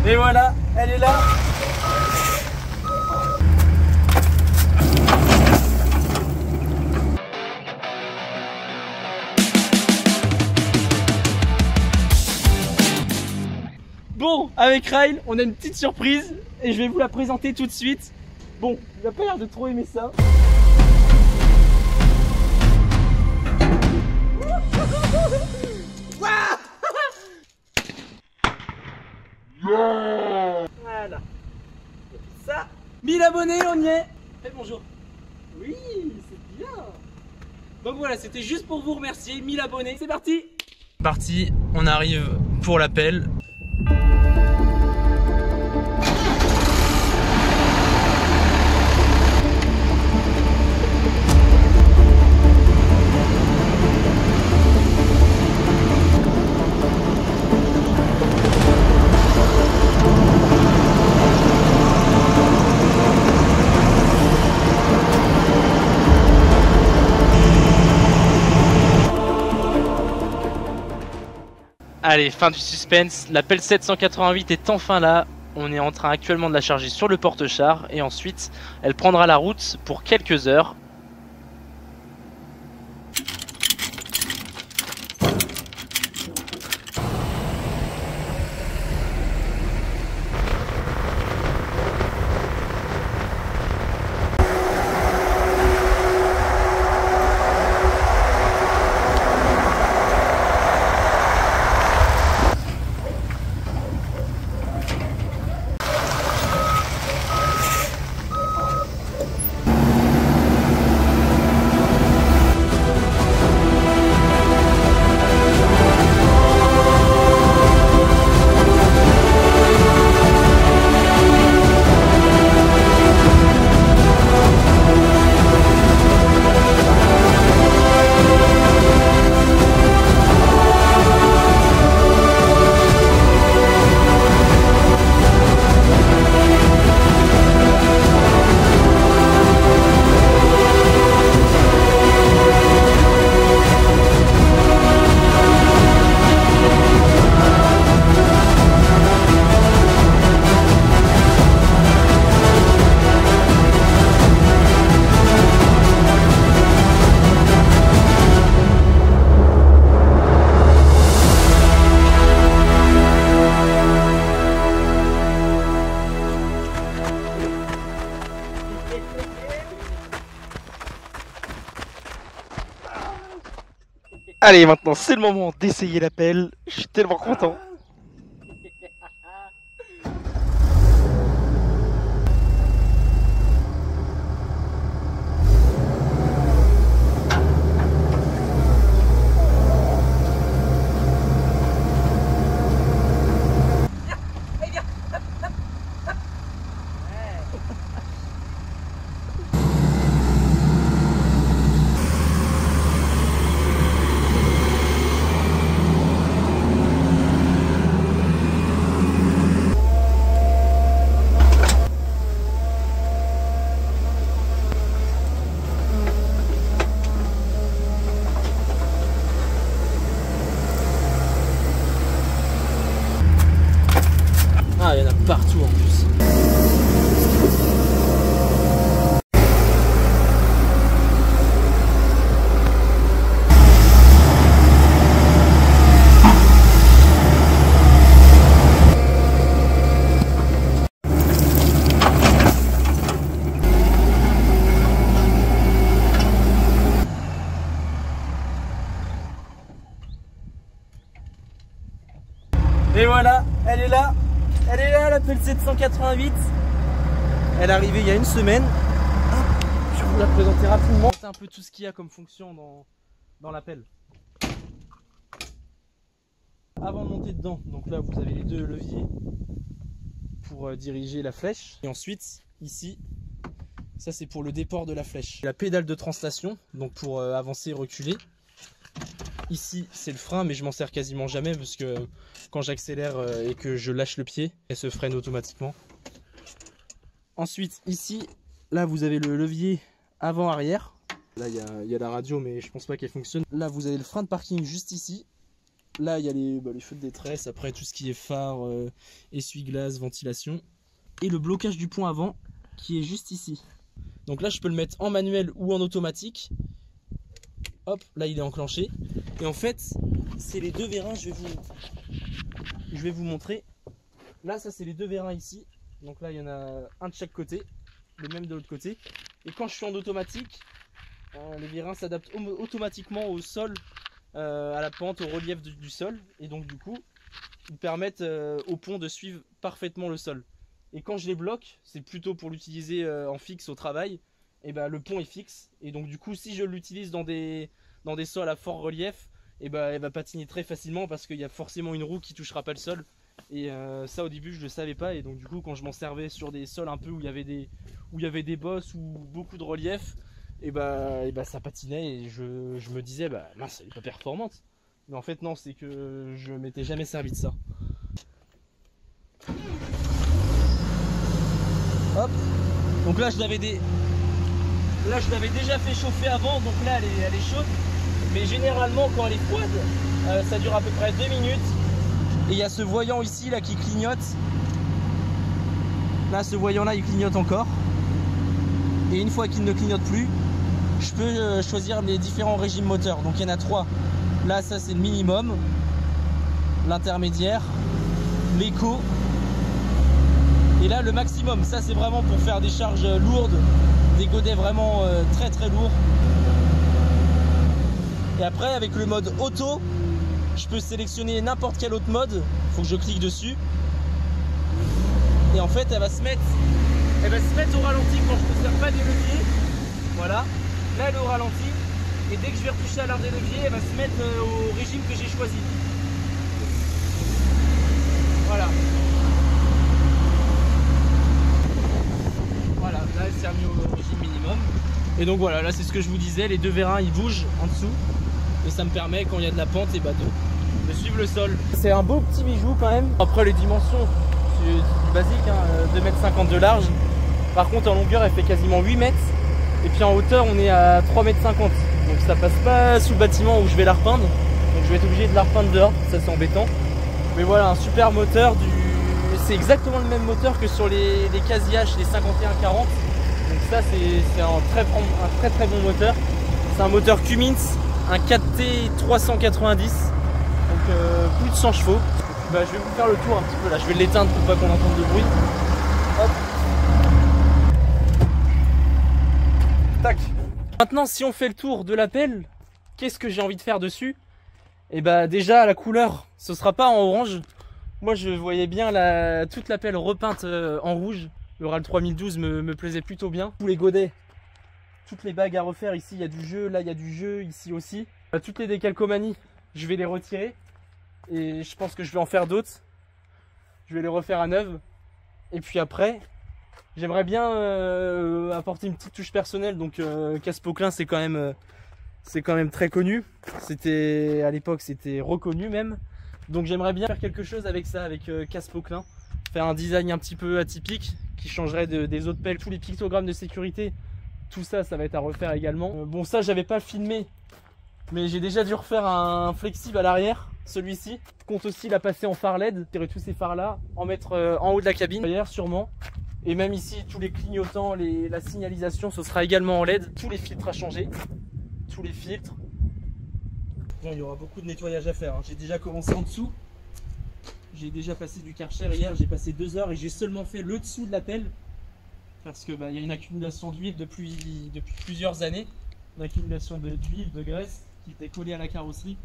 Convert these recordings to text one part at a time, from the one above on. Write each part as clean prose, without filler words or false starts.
Et voilà, elle est là. Bon, avec Ryle, on a une petite surprise et je vais vous la présenter tout de suite. Bon, il a pas l'air de trop aimer ça. Voilà. Ça, 1000 abonnés, on y est. Fais bonjour. Oui, c'est bien. Donc voilà, c'était juste pour vous remercier. 1000 abonnés, c'est parti. Parti, on arrive pour l'appel. Allez, fin du suspense, l'appel 788 est enfin là. On est en train actuellement de la charger sur le porte-char et ensuite elle prendra la route pour quelques heures. Allez, maintenant c'est le moment d'essayer l'appel. Je suis tellement content. Ah, il y en a partout en plus. Et voilà, elle est là. Elle est là, l'appel 788. Elle est arrivée il y a une semaine. Je vais vous la présenter rapidement. C'est un peu tout ce qu'il y a comme fonction dans l'appel. Avant de monter dedans, donc là vous avez les deux leviers pour diriger la flèche. Et ensuite, ici, ça c'est pour le déport de la flèche. La pédale de translation, donc pour avancer et reculer. Ici c'est le frein, mais je m'en sers quasiment jamais parce que quand j'accélère et que je lâche le pied, elle se freine automatiquement. Ensuite ici, là vous avez le levier avant-arrière. Là il y a la radio mais je pense pas qu'elle fonctionne. Là vous avez le frein de parking juste ici. là il y a les feux de détresse, après tout ce qui est phare, essuie-glace, ventilation. Et le blocage du pont avant qui est juste ici. Donc là je peux le mettre en manuel ou en automatique. Hop, là il est enclenché. Et en fait, c'est les deux vérins, je vais vous montrer. Là, ça c'est les deux vérins ici. Donc là, il y en a un de chaque côté, le même de l'autre côté. Et quand je suis en automatique, les vérins s'adaptent automatiquement au sol, à la pente, au relief du sol. Et donc du coup, ils permettent au pont de suivre parfaitement le sol. Et quand je les bloque, c'est plutôt pour l'utiliser en fixe au travail. Et ben le pont est fixe. Et donc du coup, si je l'utilise dans des sols à fort relief, et ben elle va patiner très facilement parce qu'il y a forcément une roue qui touchera pas le sol. Et ça au début je le savais pas, et donc du coup quand je m'en servais sur des sols un peu où il y avait des bosses ou beaucoup de relief, et bah ça patinait et je me disais bah mince, elle est pas performante. Mais en fait non, c'est que je m'étais jamais servi de ça. Hop. Donc là je l'avais déjà fait chauffer avant, donc là elle est chaude. Mais généralement quand elle est froide, ça dure à peu près 2 minutes. Et il y a ce voyant ici là qui clignote. Là ce voyant là il clignote encore. Et une fois qu'il ne clignote plus, je peux choisir les différents régimes moteurs. Donc il y en a 3. Là ça c'est le minimum, l'intermédiaire, l'éco. Et là le maximum, ça c'est vraiment pour faire des charges lourdes, des godets vraiment très très lourds. Et après avec le mode auto, je peux sélectionner n'importe quel autre mode. Il faut que je clique dessus. Et en fait elle va se mettre au ralenti quand je ne sers pas des leviers. Voilà, là elle est au ralenti. Et dès que je vais retoucher à l'un des leviers, elle va se mettre au régime que j'ai choisi. Voilà. Voilà, là elle s'est remise au régime minimum. Et donc voilà, là c'est ce que je vous disais, les deux vérins ils bougent en dessous. Et ça me permet quand il y a de la pente et de suivre le sol. C'est un beau petit bijou quand même. Après les dimensions, c'est du basique, hein, 2,50 m de large. Par contre en longueur elle fait quasiment 8 mètres. Et puis en hauteur on est à 3,50 m. Donc ça passe pas sous le bâtiment où je vais la repeindre. Donc je vais être obligé de la repeindre dehors, ça c'est embêtant. Mais voilà, un super moteur. C'est exactement le même moteur que sur les Casillages, les 51-40. Donc ça c'est un très bon moteur. C'est un moteur Cummins, un 4T 390. Donc plus de 100 chevaux. Bah, je vais vous faire le tour un petit peu là, je vais l'éteindre pour pas qu'on entende de bruit. Hop. Tac. Maintenant si on fait le tour de la pelle, qu'est-ce que j'ai envie de faire dessus? Et bah déjà la couleur, ce sera pas en orange. Moi je voyais bien toute la pelle repeinte en rouge. Le RAL 3012 me plaisait plutôt bien. Tous les godets, toutes les bagues à refaire, ici il y a du jeu, là il y a du jeu, ici aussi. Toutes les décalcomanies, je vais les retirer. Et je pense que je vais en faire d'autres. Je vais les refaire à neuf. Et puis après, j'aimerais bien apporter une petite touche personnelle. Donc Casse-Poquelin c'est quand même très connu. À l'époque c'était reconnu même. Donc j'aimerais bien faire quelque chose avec ça, avec Casse-Poquelin. Faire un design un petit peu atypique qui changerait des autres pelles. Tous les pictogrammes de sécurité, tout ça, ça va être à refaire également. Bon ça j'avais pas filmé, mais j'ai déjà dû refaire un flexible à l'arrière. Celui-ci compte aussi la passer en phare LED, tirer tous ces phares là, en mettre en haut de la cabine, derrière sûrement. Et même ici, tous les clignotants, la signalisation, ce sera également en LED. Tous les filtres à changer, tous les filtres. Bon, il y aura beaucoup de nettoyage à faire, hein. J'ai déjà commencé en dessous. J'ai déjà passé du Karcher hier, j'ai passé 2 heures et j'ai seulement fait le dessous de la pelle. Parce que y a une accumulation d'huile depuis plusieurs années. Une accumulation d'huile, de graisse qui était collée à la carrosserie.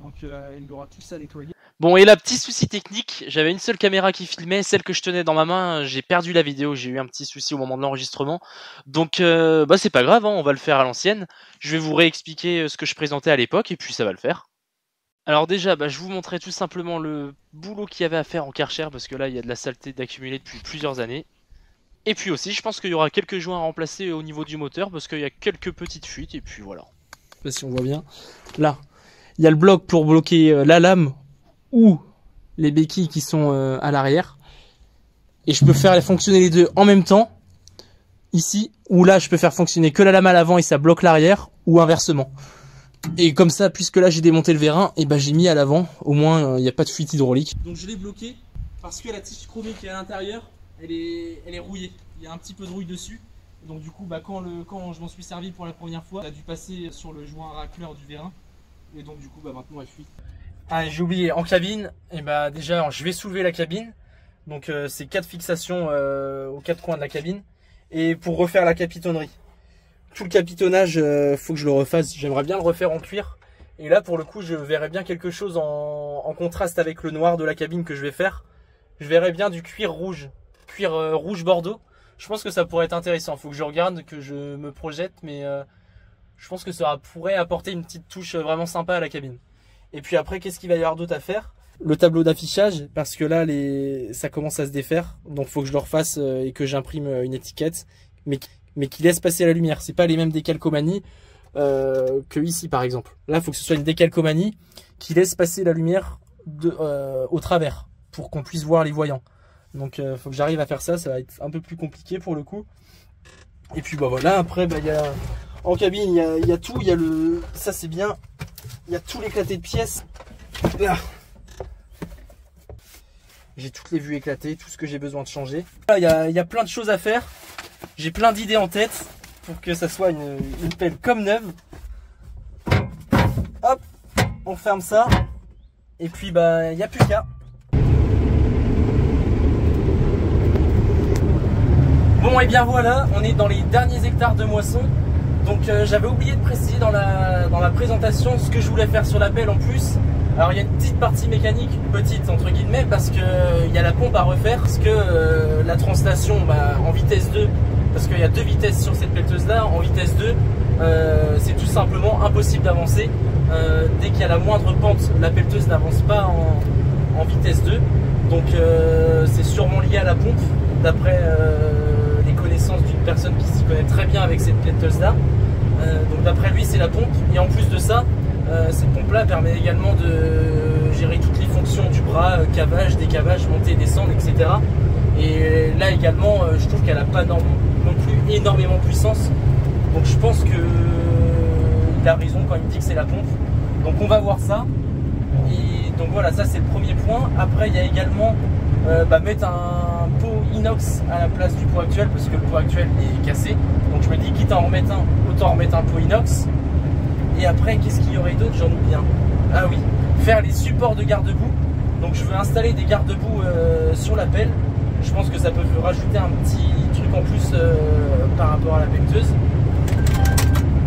Donc il y aura tout ça à nettoyer. Bon, et là, petit souci technique, j'avais une seule caméra qui filmait, celle que je tenais dans ma main, j'ai perdu la vidéo, j'ai eu un petit souci au moment de l'enregistrement. Donc c'est pas grave, hein, on va le faire à l'ancienne. Je vais vous réexpliquer ce que je présentais à l'époque et puis ça va le faire. Alors déjà, je vous montrais tout simplement le boulot qu'il y avait à faire en Karcher parce que là, il y a de la saleté d'accumuler depuis plusieurs années. Et puis aussi, je pense qu'il y aura quelques joints à remplacer au niveau du moteur parce qu'il y a quelques petites fuites et puis voilà. Je sais pas si on voit bien. Là, il y a le bloc pour bloquer la lame ou les béquilles qui sont à l'arrière. Et je peux faire fonctionner les deux en même temps. Ici, ou là, je peux faire fonctionner que la lame à l'avant et ça bloque l'arrière ou inversement. Et comme ça, puisque là j'ai démonté le vérin, et ben j'ai mis à l'avant, au moins il n'y a pas de fuite hydraulique. Donc je l'ai bloqué parce que la tige chromée qui est à l'intérieur, elle est rouillée. Il y a un petit peu de rouille dessus. Donc du coup, bah, quand je m'en suis servi pour la première fois, ça a dû passer sur le joint racleur du vérin. Et donc du coup, bah, maintenant elle fuit. Ah, j'ai oublié, en cabine, et bah, déjà je vais soulever la cabine. Donc c'est 4 fixations aux 4 coins de la cabine. Et pour refaire la capitonnerie. Tout le capitonnage, faut que je le refasse. J'aimerais bien le refaire en cuir. Et là, pour le coup, je verrais bien quelque chose en contraste avec le noir de la cabine que je vais faire. Je verrais bien du cuir rouge rouge bordeaux. Je pense que ça pourrait être intéressant. Faut que je regarde, que je me projette, mais je pense que ça pourrait apporter une petite touche vraiment sympa à la cabine. Et puis après, qu'est-ce qu'il va y avoir d'autre à faire? Le tableau d'affichage, parce que là, ça commence à se défaire. Donc, faut que je le refasse et que j'imprime une étiquette, mais qui laisse passer la lumière. C'est pas les mêmes décalcomanies que ici, par exemple. Là, il faut que ce soit une décalcomanie qui laisse passer la lumière au travers pour qu'on puisse voir les voyants. Donc faut que j'arrive à faire ça, ça va être un peu plus compliqué pour le coup. Et puis bah voilà, après bah, en cabine il y a tout, ça c'est bien, il y a tout l'éclaté de pièces. Là, j'ai toutes les vues éclatées, tout ce que j'ai besoin de changer. Il y a plein de choses à faire, j'ai plein d'idées en tête pour que ça soit une pelle comme neuve. Hop, on ferme ça, et puis bah il n'y a plus qu'à. Bon et bien voilà, on est dans les derniers hectares de moisson. Donc j'avais oublié de préciser dans la présentation ce que je voulais faire sur la pelle en plus. Alors il y a une petite partie mécanique, petite entre guillemets, parce que il y a la pompe à refaire, parce que la translation en vitesse 2, parce qu'il y a 2 vitesses sur cette pelleteuse là, en vitesse 2, c'est tout simplement impossible d'avancer. Dès qu'il y a la moindre pente, la pelleteuse n'avance pas en vitesse 2. Donc c'est sûrement lié à la pompe, d'après les connaissances d'une personne qui s'y connaît très bien avec cette pelleteuse là. Donc d'après lui c'est la pompe, et en plus de ça, cette pompe là permet également de gérer toutes les fonctions du bras, cavage, décavage, montée, descendre, etc. Et là également je trouve qu'elle n'a pas non plus énormément de puissance. Donc je pense que il a raison quand il me dit que c'est la pompe. Donc on va voir ça. Et donc voilà, ça c'est le premier point. Après il y a également mettre un pot inox à la place du pot actuel, parce que le pot actuel est cassé. Donc je me dis, quitte à en remettre un, autant en remettre un pot inox. Et après qu'est-ce qu'il y aurait d'autre? J'en oublie un. Ah oui, faire les supports de garde-boue. Donc je veux installer des garde-boue sur la pelle. Je pense que ça peut rajouter un petit truc en plus par rapport à la pelleteuse.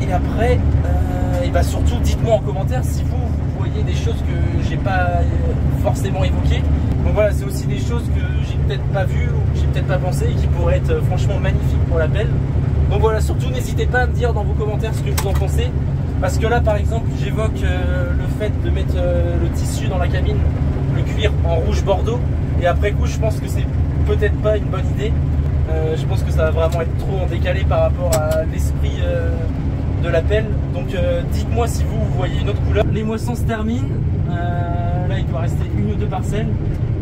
Et après, surtout dites-moi en commentaire si vous voyez des choses que j'ai pas forcément évoquées. Donc voilà, c'est aussi des choses que j'ai peut-être pas vues ou que j'ai peut-être pas pensé et qui pourraient être franchement magnifiques pour la pelle. Donc voilà, surtout n'hésitez pas à me dire dans vos commentaires ce que vous en pensez. Parce que là par exemple j'évoque le fait de mettre le tissu dans la cabine, le cuir en rouge bordeaux. Et après coup je pense que c'est peut-être pas une bonne idée. Je pense que ça va vraiment être trop en décalé par rapport à l'esprit de la pelle. Donc dites-moi si vous voyez une autre couleur. Les moissons se terminent. Là il doit rester 1 ou 2 parcelles.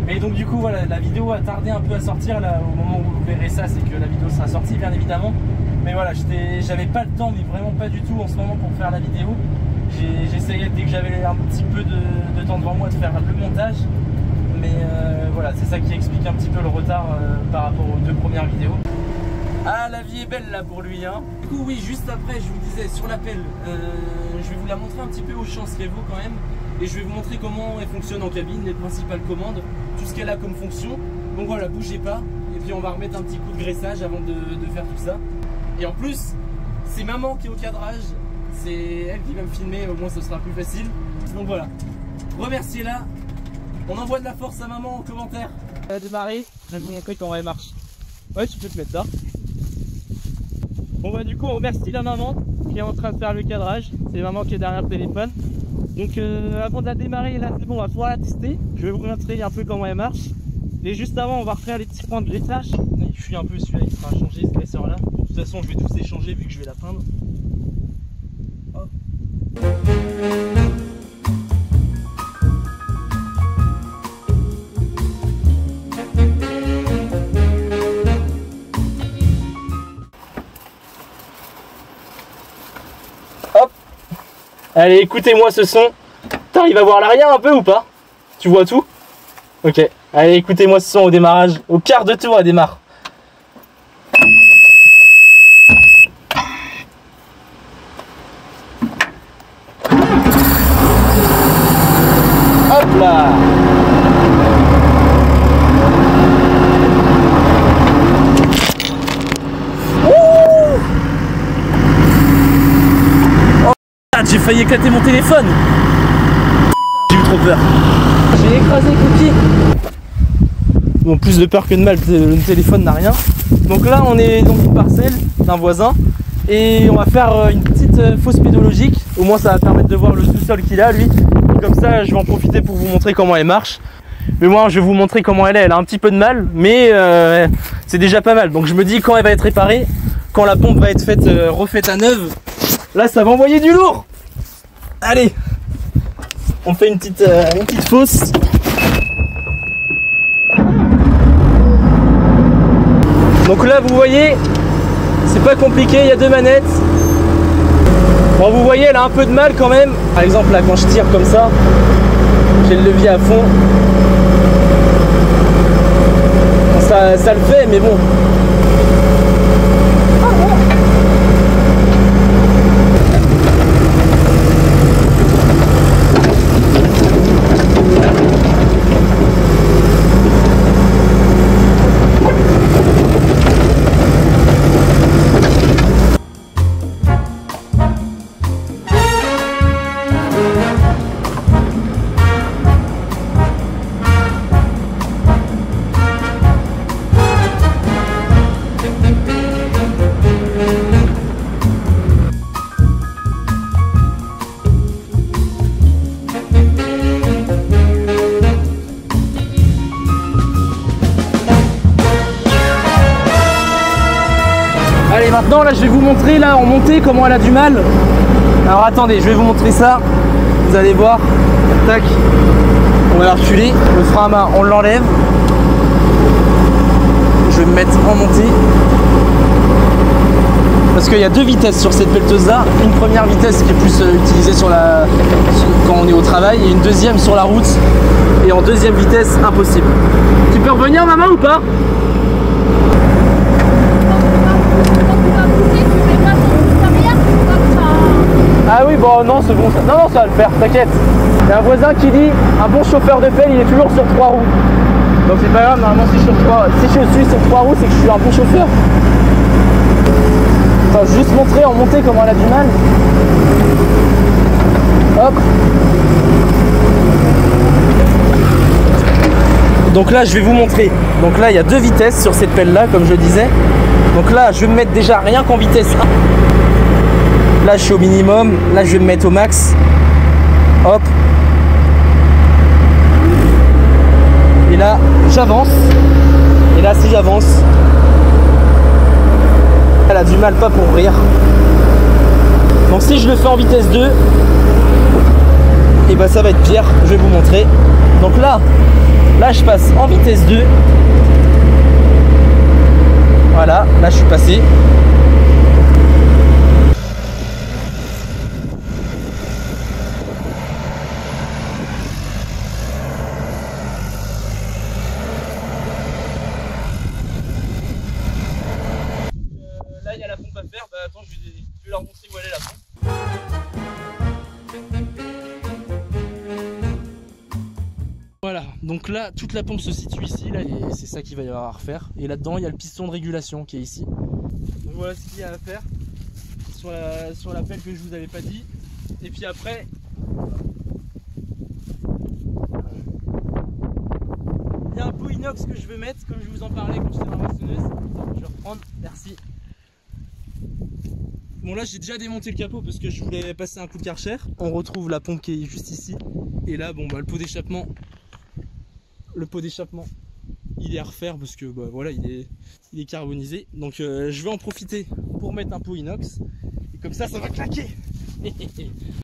Mais donc du coup voilà, la vidéo a tardé un peu à sortir. Là au moment où vous verrez ça, c'est que la vidéo sera sortie bien évidemment. Mais voilà, j'avais pas le temps, mais vraiment pas du tout en ce moment pour faire la vidéo. J'essayais dès que j'avais un petit peu de temps devant moi de faire le montage. Mais voilà, c'est ça qui explique un petit peu le retard par rapport aux 2 premières vidéos. Ah, la vie est belle là pour lui hein. Du coup oui, juste après je vous disais sur la pelle, je vais vous la montrer un petit peu au champ Revo quand même. Et je vais vous montrer comment elle fonctionne en cabine, les principales commandes, tout ce qu'elle a comme fonction. Donc voilà, bougez pas. Et puis on va remettre un petit coup de graissage avant de faire tout ça. Et en plus, c'est maman qui est au cadrage. C'est elle qui va me filmer, au moins ce sera plus facile. Donc voilà, remerciez-la. On envoie de la force à maman en commentaire. Elle a démarré, j'aime bien quand elle marche. Ouais, tu peux te mettre là. Bon bah du coup on remercie la maman qui est en train de faire le cadrage. C'est maman qui est derrière le téléphone. Donc avant de la démarrer là c'est bon, on va pouvoir la tester. Je vais vous montrer un peu comment elle marche. Et juste avant on va refaire les petits points de graissage. Il fuit un peu celui-là, il sera changé ce graisseur là. De toute façon je vais tous échanger vu que je vais la peindre. Hop. Allez, écoutez-moi ce son. T'arrives à voir l'arrière un peu ou pas? Tu vois tout? Ok. Allez, écoutez-moi ce son au démarrage. Au quart de tour, elle démarre. Hop là! J'ai failli éclater mon téléphone. J'ai eu trop peur. J'ai écrasé Cookie. Bon, plus de peur que de mal, le téléphone n'a rien. Donc là on est dans une parcelle d'un voisin et on va faire une petite fosse pédologique. Au moins ça va permettre de voir le sous-sol qu'il a lui. Comme ça je vais en profiter pour vous montrer comment elle marche. Mais moi je vais vous montrer comment elle est. Elle a un petit peu de mal mais c'est déjà pas mal. Donc je me dis quand elle va être réparée, quand la pompe va être faite, refaite à neuve, là ça va envoyer du lourd. Allez, on fait une petite fosse. Donc là vous voyez, c'est pas compliqué, il y a deux manettes. Bon vous voyez elle a un peu de mal quand même. Par exemple là quand je tire comme ça, j'ai le levier à fond. Ça le fait mais bon. Allez maintenant là je vais vous montrer là en montée comment elle a du mal. Alors attendez, je vais vous montrer ça. Vous allez voir. Tac. On va la reculer. Le frein à main on l'enlève. Je vais me mettre en montée. Parce qu'il y a deux vitesses sur cette pelleteuse là. Une première vitesse qui est plus utilisée quand on est au travail et une deuxième sur la route. Et en deuxième vitesse impossible. Tu peux revenir maman ou pas? Ah oui bon non c'est bon ça. Non ça va le faire, t'inquiète. Il y a un voisin qui dit un bon chauffeur de pelle il est toujours sur 3 roues. Donc c'est pas grave, normalement si je suis sur 3 roues c'est que je suis un bon chauffeur. Attends, je vais juste montrer en montée comment elle a du mal. Hop. Donc là je vais vous montrer. Donc là il y a deux vitesses sur cette pelle là comme je disais. Donc là je vais me mettre déjà rien qu'en vitesse 1. Là je suis au minimum, là je vais me mettre au max. Hop. Et là j'avance. Et là si j'avance, elle a du mal pas pour rire. Donc si je le fais en vitesse 2, et bah ça va être pire, je vais vous montrer. Donc là je passe en vitesse 2. Voilà, là je suis passé. Là il y a la pompe à faire, bah attends je vais leur montrer où elle est la pompe. Voilà, donc là toute la pompe se situe ici là, et c'est ça qu'il va y avoir à refaire. Et là-dedans il y a le piston de régulation qui est ici. Donc voilà ce qu'il y a à faire sur la pelle que je vous avais pas dit. Et puis après, il y a un pot inox que je veux mettre comme je vous en parlais quand j'étais dans la moissonneuse. Attends, je vais reprendre, merci. Bon là j'ai déjà démonté le capot parce que je voulais passer un coup de Karcher. On retrouve la pompe qui est juste ici. Et là bon bah le pot d'échappement il est à refaire parce que bah voilà il est carbonisé. Donc je vais en profiter pour mettre un pot inox. Et comme ça va claquer.